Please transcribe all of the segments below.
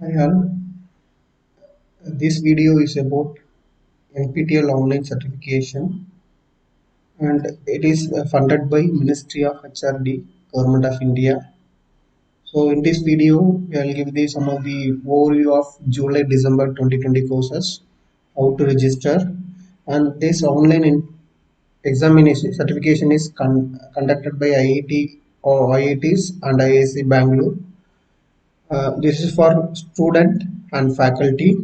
Hi all. This video is about NPTEL online certification and it is funded by Ministry of HRD, Government of India. So in this video, I will give some of the overview of July-December 2020 courses, how to register, and this online examination certification is conducted by IIT or IITs and IISc Bangalore. This is for student and faculty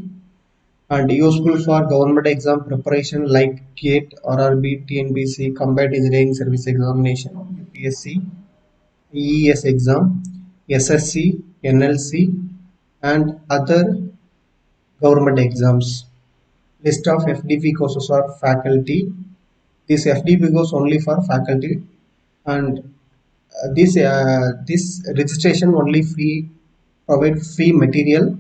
and useful for government exam preparation like GATE, RRB, TNPC, Combined Engineering Service Examination, UPSC, EES exam, SSC, NLC, and other government exams. List of FDP courses are faculty. This FDP goes only for faculty, and this registration only provide free material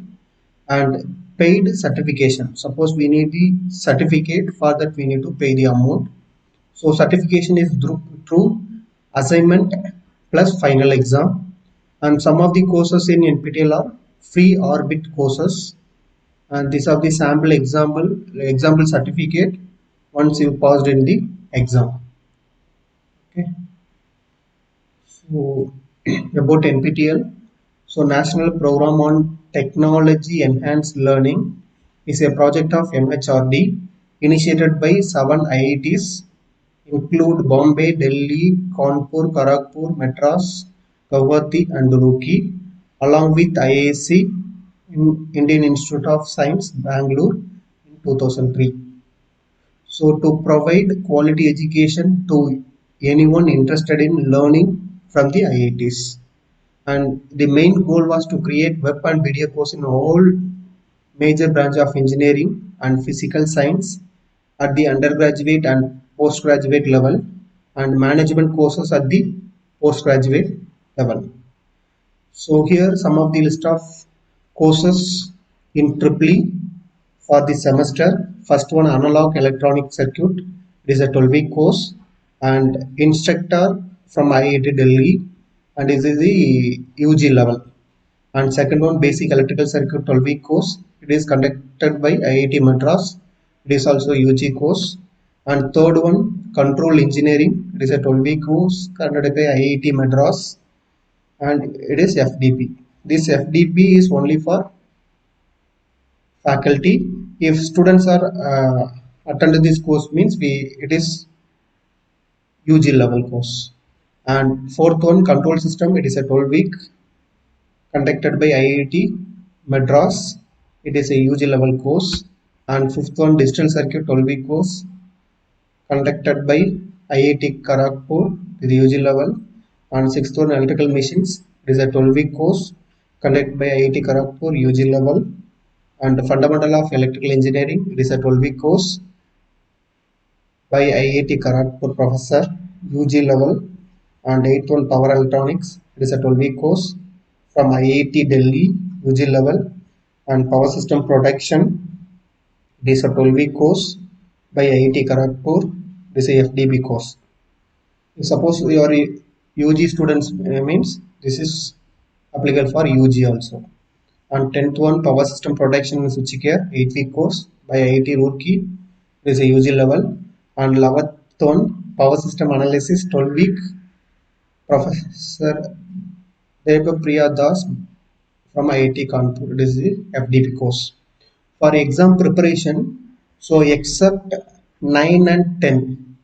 and paid certification. Suppose we need the certificate, for that we need to pay the amount. So certification is through assignment plus final exam, and some of the courses in NPTEL are free orbit courses, and these are the sample example certificate once you passed in the exam. Okay, so about NPTEL. So National Program on Technology Enhanced Learning is a project of MHRD initiated by 7 IITs include Bombay, Delhi, Kanpur, Kharagpur, Madras, Guwahati and Roorkee along with IISc Indian Institute of Science Bangalore in 2003. So to provide quality education to anyone interested in learning from the IITs, and the main goal was to create web and video course in all major branch of engineering and physical science at the undergraduate and postgraduate level, and management courses at the postgraduate level. So here some of the list of courses in Triple E for the semester. First one, analog electronic circuit. It is a 12-week course, and instructor from IIT Delhi, and this is the UG level. And second one, basic electrical circuit 12-week course. It is conducted by IIT Madras. It is also UG course. And third one, control engineering. It is a 12-week course conducted by IIT Madras, and it is FDP. This FDP is only for faculty. If students are attended this course, means it is UG level course. And fourth one, control system. It is a 12-week conducted by IIT Madras. It is a UG level course. And fifth one, digital circuit 12-week course conducted by IIT Kharagpur with UG level. And sixth one, electrical machines. It is a 12-week course conducted by IIT Kharagpur UG level. And fundamental of electrical engineering. It is a 12-week course by IIT Kharagpur professor UG level. And eighth one, power electronics. It is a 12-week course from IIT Delhi UG level. And power system protection. It is a 12-week course by IIT Kharagpur. It is a FDP course. Suppose your UG students means this is applicable for UG also. And 10th one, power system protection and switchgear 8-week course by IIT Roorkee. It is a UG level. And 11th one, power system analysis 12-week Professor Debapriya Das from IIT Kanpur. It is the FDP course. For exam preparation, so except 9 and 10,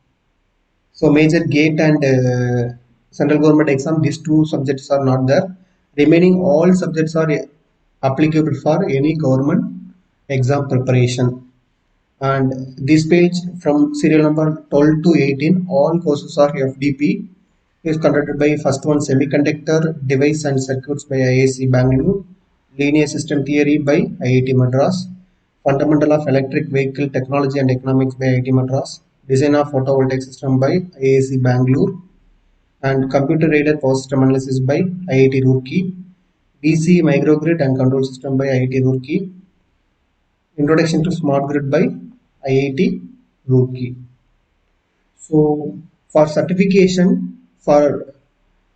so major GATE and central government exam, these two subjects are not there. Remaining all subjects are applicable for any government exam preparation. And this page from serial number 12 to 18, all courses are FDP. Is conducted by first one, semiconductor device and circuits by IISc Bangalore, linear system theory by IIT Madras, fundamental of electric vehicle technology and economics by IIT Madras, design of photovoltaic system by IISc Bangalore, and computer aided power system analysis by IIT Roorkee, DC microgrid and control system by IIT Roorkee, introduction to smart grid by IIT Roorkee. So for certification,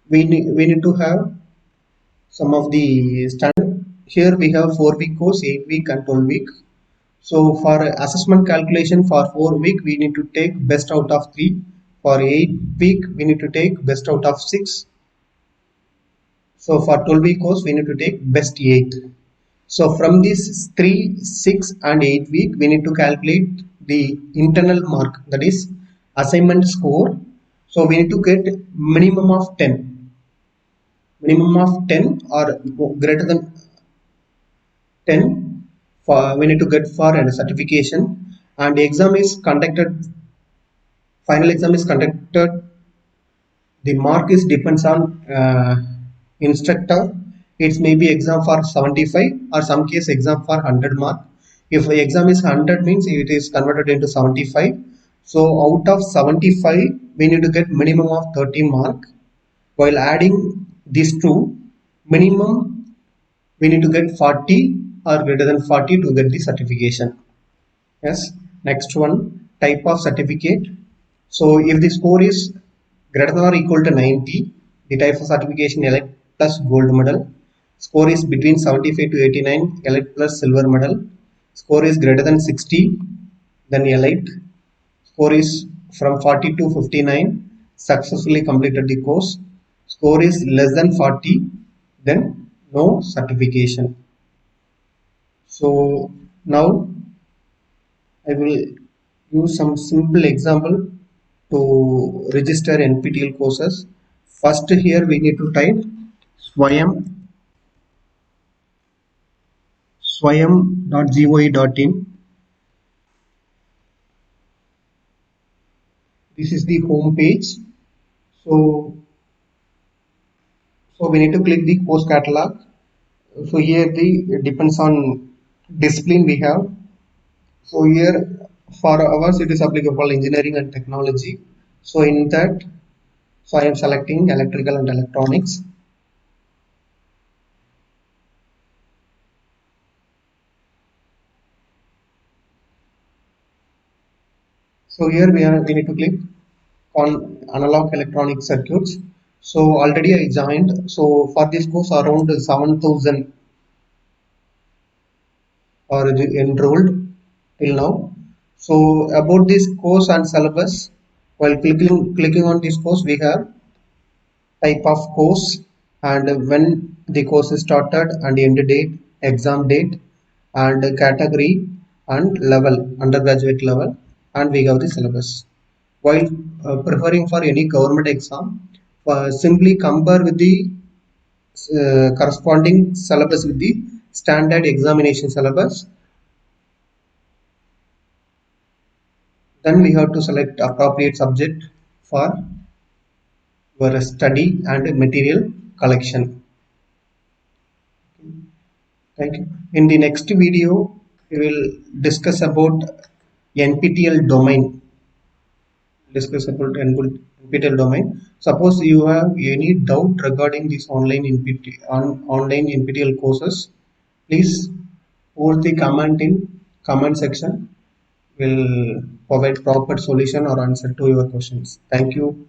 we need to have some of the standard here we have 4-week course, 8-week and 12-week. So for assessment calculation for 4-week, we need to take best out of 3. For 8-week, we need to take best out of 6. So for 12-week course, we need to take best 8. So from this 3, 6 and 8-week, we need to calculate the internal mark, that is assignment score. So we need to get minimum of 10. Minimum of 10 or greater than 10 for we need to get for a certification, and the exam is conducted, final exam is conducted, the mark is depends on instructor. It may be exam for 75 or some case exam for 100 mark. If the exam is 100 means it is converted into 75. So out of 75 we need to get minimum of 30 mark. While adding these two, minimum we need to get 40 or greater than 40 to get the certification. Yes. Next one, type of certificate. So if the score is greater than or equal to 90, the type of certification elite plus gold medal. Score is between 75 to 89, elite plus silver medal. Score is greater than 60, then elite. Score is from 40 to 59, successfully completed the course. Score is less than 40, then no certification. So now I will use some simple example to register NPTEL courses. First here we need to type swayam.gov.in. This is the home page. So we need to click the course catalog. So here it depends on discipline we have. So here for ours it is applicable engineering and technology. So in that, so I am selecting electrical and electronics. So here we need to click on analog electronic circuits. So already I joined. So for this course around 7,000 are enrolled till now. So about this course and syllabus, while clicking on this course, we have type of course and when the course is started and end date, exam date, and category and level, undergraduate level, and we have the syllabus. While preparing for any government exam, simply compare with the corresponding syllabus with the standard examination syllabus. Then we have to select appropriate subject for your study and material collection. Thank you. In the next video, we will discuss about NPTEL domain. NPTEL domain. Suppose you have any doubt regarding this online NPTEL courses, please put the comment in comment section. Will provide proper solution or answer to your questions. Thank you.